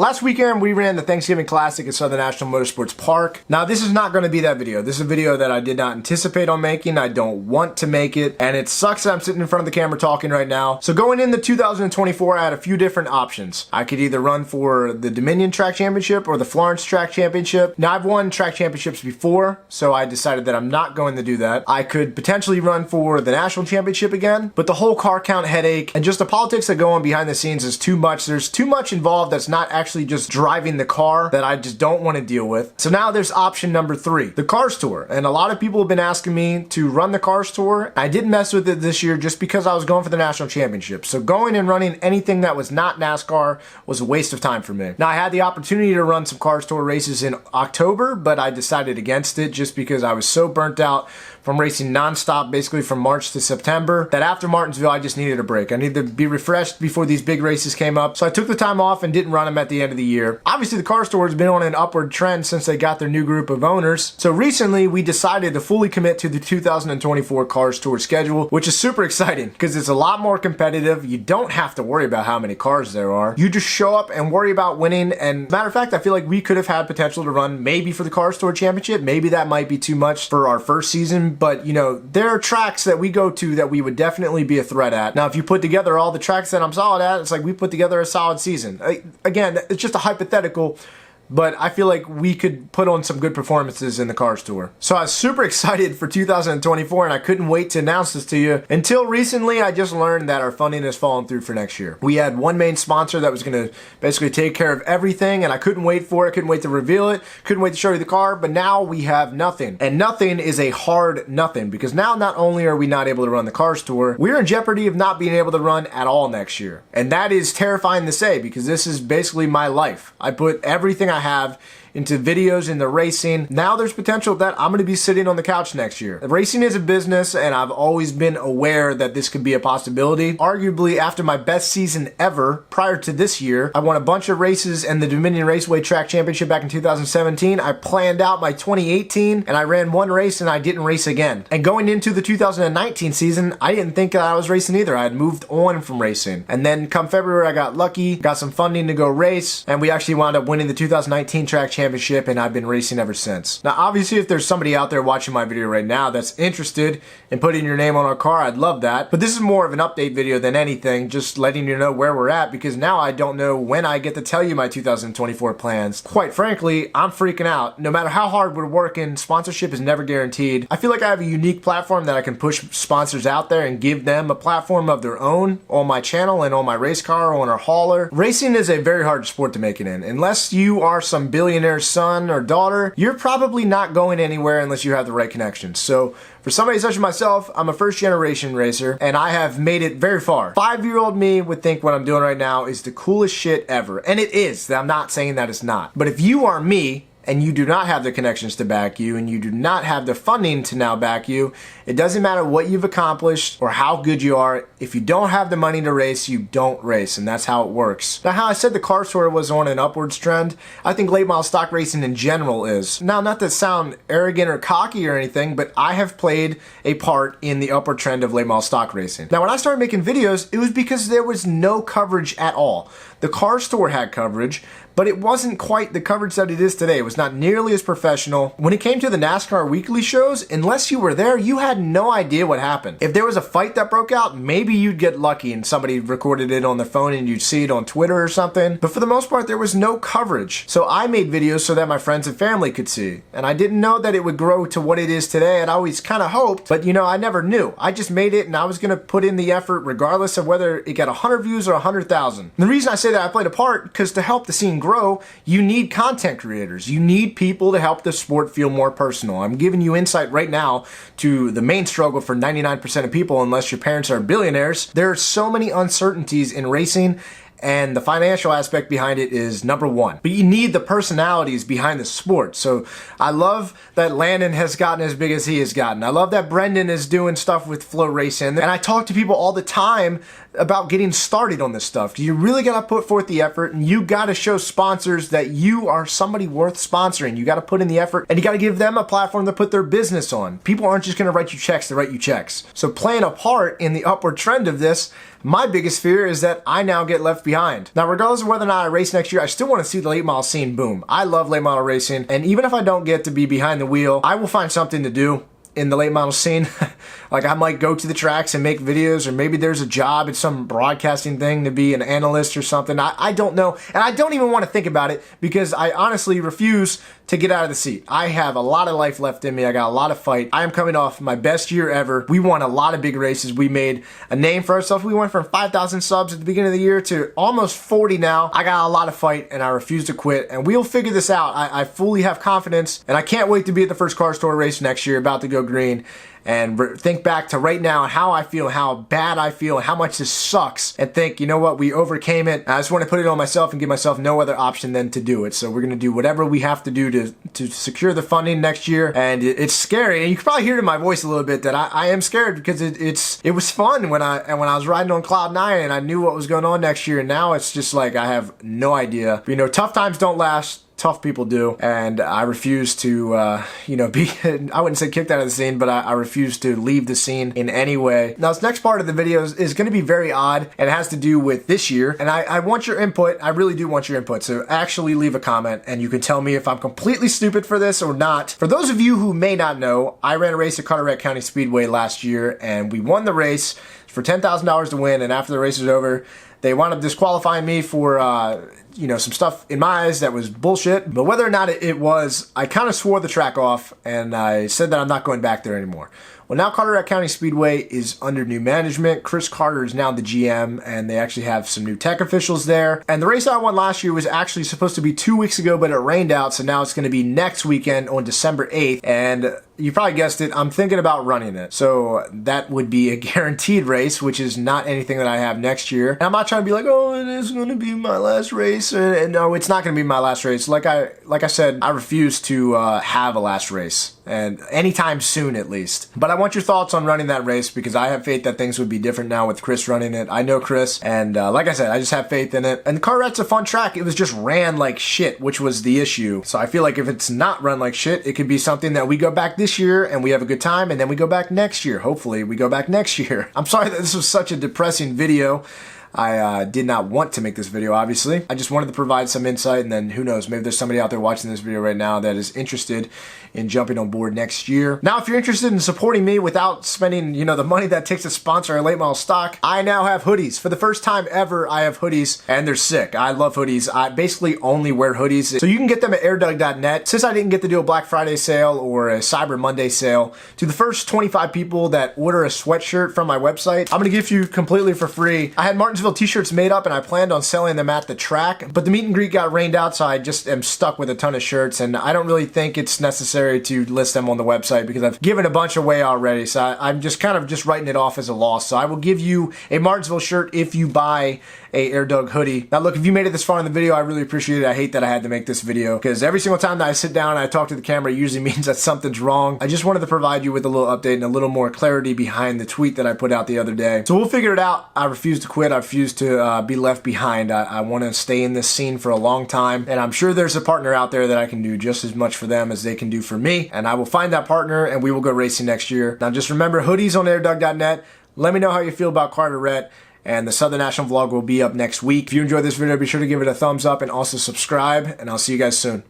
Last weekend, we ran the Thanksgiving Classic at Southern National Motorsports Park. Now, this is not going to be that video. This is a video that I did not anticipate on making. I don't want to make it, and it sucks that I'm sitting in front of the camera talking right now. So going into 2024, I had a few different options. I could either run for the Dominion Track Championship or the Florence Track Championship. Now, I've won track championships before, so I decided that I'm not going to do that. I could potentially run for the National Championship again, but the whole car count headache and just the politics that go on behind the scenes is too much. There's too much involved that's not actually just driving the car that I just don't want to deal with. So now there's option number 3, the Cars Tour. And a lot of people have been asking me to run the Cars Tour. I didn't mess with it this year just because I was going for the National Championship. So going and running anything that was not NASCAR was a waste of time for me. Now I had the opportunity to run some Cars Tour races in October, but I decided against it just because I was so burnt out from racing nonstop basically from March to September that after Martinsville I just needed a break. I needed to be refreshed before these big races came up. So I took the time off and didn't run them at the end of the year. Obviously the Cars Tour has been on an upward trend since they got their new group of owners. So recently we decided to fully commit to the 2024 Cars Tour schedule, which is super exciting because it's a lot more competitive. You don't have to worry about how many cars there are. You just show up and worry about winning. And matter of fact, I feel like we could have had potential to run maybe for the Cars Tour Championship. Maybe that might be too much for our first season, but you know, there are tracks that we go to that we would definitely be a threat at. Now, if you put together all the tracks that I'm solid at, it's like we put together a solid season. Again, it's just a hypothetical, but I feel like we could put on some good performances in the Cars Tour. So I was super excited for 2024 and I couldn't wait to announce this to you. Until recently, I just learned that our funding has fallen through for next year. We had one main sponsor that was going to basically take care of everything and I couldn't wait for it, couldn't wait to reveal it, couldn't wait to show you the car, but now we have nothing. And nothing is a hard nothing because now not only are we not able to run the Cars Tour, we're in jeopardy of not being able to run at all next year. And that is terrifying to say because this is basically my life. I put everything I have into videos, into racing. Now there's potential that I'm going to be sitting on the couch next year. Racing is a business and I've always been aware that this could be a possibility. Arguably after my best season ever prior to this year, I won a bunch of races in the Dominion Raceway Track Championship back in 2017. I planned out my 2018 and I ran one race and I didn't race again. And going into the 2019 season, I didn't think that I was racing either. I had moved on from racing. And then come February, I got lucky, got some funding to go race, and we actually wound up winning the 2019 Track Championship, and I've been racing ever since. Now obviously if there's somebody out there watching my video right now that's interested in putting your name on our car, I'd love that. But this is more of an update video than anything, just letting you know where we're at because now I don't know when I get to tell you my 2024 plans. Quite frankly, I'm freaking out. No matter how hard we're working, sponsorship is never guaranteed. I feel like I have a unique platform that I can push sponsors out there and give them a platform of their own on my channel and on my race car or on our hauler. Racing is a very hard sport to make it in. Unless you are some billionaire's son or daughter, you're probably not going anywhere unless you have the right connections. So for somebody such as myself, I'm a first generation racer and I have made it very far. 5-year-old me would think what I'm doing right now is the coolest shit ever. And it is. I'm not saying that it's not. But if you are me, and you do not have the connections to back you, and you do not have the funding to now back you, it doesn't matter what you've accomplished or how good you are. If you don't have the money to race, you don't race, and that's how it works. Now, how I said the Cars Tour was on an upwards trend, I think late model stock racing in general is. Now, not to sound arrogant or cocky or anything, but I have played a part in the upward trend of late model stock racing. Now, when I started making videos, it was because there was no coverage at all. The Cars Tour had coverage, but it wasn't quite the coverage that it is today. It was not nearly as professional. When it came to the NASCAR weekly shows, unless you were there, you had no idea what happened. If there was a fight that broke out, maybe you'd get lucky and somebody recorded it on their phone and you'd see it on Twitter or something. But for the most part, there was no coverage. So I made videos so that my friends and family could see. And I didn't know that it would grow to what it is today. I'd always kind of hoped, but you know, I never knew. I just made it and I was going to put in the effort regardless of whether it got 100 views or 100,000. The reason I say that I played a part because to help the scene grow, you need content creators. You need people to help the sport feel more personal. I'm giving you insight right now to the main struggle for 99% of people unless your parents are billionaires. There are so many uncertainties in racing and the financial aspect behind it is number one. But you need the personalities behind the sport. So I love that Landon has gotten as big as he has gotten. I love that Brendan is doing stuff with Flow Racing. And I talk to people all the time about getting started on this stuff. You really got to put forth the effort and you got to show sponsors that you are somebody worth sponsoring. You got to put in the effort and you got to give them a platform to put their business on. People aren't just going to write you checks to write you checks. So playing a part in the upward trend of this, my biggest fear is that I now get left behind. Now, regardless of whether or not I race next year, I still want to see the late model scene boom. I love late model racing, and even if I don't get to be behind the wheel, I will find something to do in the late model scene. Like, I might go to the tracks and make videos, or maybe there's a job at some broadcasting thing to be an analyst or something. I don't know, and I don't even want to think about it because I honestly refuse to get out of the seat. I have a lot of life left in me. I got a lot of fight. I am coming off my best year ever. We won a lot of big races. We made a name for ourselves. We went from 5,000 subs at the beginning of the year to almost 40 now. I got a lot of fight, and I refuse to quit, and we'll figure this out. I fully have confidence, and I can't wait to be at the first car store race next year, about to go green, and think back to right now and how I feel, how bad I feel, and how much this sucks, and think, you know what, we overcame it. I just want to put it on myself and give myself no other option than to do it. So we're going to do whatever we have to do to secure the funding next year. And it's scary, and you can probably hear it in my voice a little bit that I am scared, because it was fun when I was riding on cloud 9 and I knew what was going on next year, and now it's just like I have no idea. But, you know, tough times don't last. Tough people do, and I refuse to, you know, be, I wouldn't say kicked out of the scene, but I refuse to leave the scene in any way. Now, this next part of the video is going to be very odd, and it has to do with this year, and I want your input. I really do want your input, so actually leave a comment, and you can tell me if I'm completely stupid for this or not. For those of you who may not know, I ran a race at Carteret County Speedway last year, and we won the race for $10,000 to win, and after the race was over, they wound up disqualifying me for, you know, some stuff in my eyes that was bullshit. But whether or not it was, I kind of swore the track off, and I said that I'm not going back there anymore. Well, now Carteret County Speedway is under new management. Chris Carter is now the GM, and they actually have some new tech officials there. And the race I won last year was actually supposed to be 2 weeks ago, but it rained out, so now it's going to be next weekend on December 8th. And you probably guessed it, I'm thinking about running it. So that would be a guaranteed race, which is not anything that I have next year. And I'm not trying to be like, oh, it is going to be my last race. And no, it's not going to be my last race. Like I said, I refuse to have a last race, and anytime soon at least. But I want your thoughts on running that race, because I have faith that things would be different now with Chris running it. I know Chris, and like I said, I just have faith in it. And Carteret's a fun track. It was just ran like shit, which was the issue. So I feel like if it's not run like shit, it could be something that we go back this year and we have a good time, and then we go back next year. Hopefully we go back next year. I'm sorry that this was such a depressing video. I did not want to make this video, obviously. I just wanted to provide some insight, and then who knows, maybe there's somebody out there watching this video right now that is interested in jumping on board next year. Now, if you're interested in supporting me without spending, you know, the money that it takes to sponsor our late model stock, I now have hoodies. For the first time ever, I have hoodies, and they're sick. I love hoodies. I basically only wear hoodies. So you can get them at AirDoug.net. Since I didn't get to do a Black Friday sale or a Cyber Monday sale, to the first 25 people that order a sweatshirt from my website, I'm gonna give you completely for free. I had Martinsville t-shirts made up, and I planned on selling them at the track, but the meet and greet got rained out, so I just am stuck with a ton of shirts, and I don't really think it's necessary to list them on the website because I've given a bunch away already, so I'm just kind of just writing it off as a loss. So I will give you a Martinsville shirt if you buy a AirDoug hoodie. Now look, if you made it this far in the video, I really appreciate it. I hate that I had to make this video, because every single time that I sit down and I talk to the camera, it usually means that something's wrong. I just wanted to provide you with a little update and a little more clarity behind the tweet that I put out the other day. So we'll figure it out. I refuse to quit. I refuse to be left behind. I want to stay in this scene for a long time, and I'm sure there's a partner out there that I can do just as much for them as they can do for me, and I will find that partner, and we will go racing next year. Now just remember, hoodies on AirDoug.net. Let me know how you feel about Carteret, and the Southern National vlog will be up next week. If you enjoyed this video, be sure to give it a thumbs up and also subscribe, and I'll see you guys soon.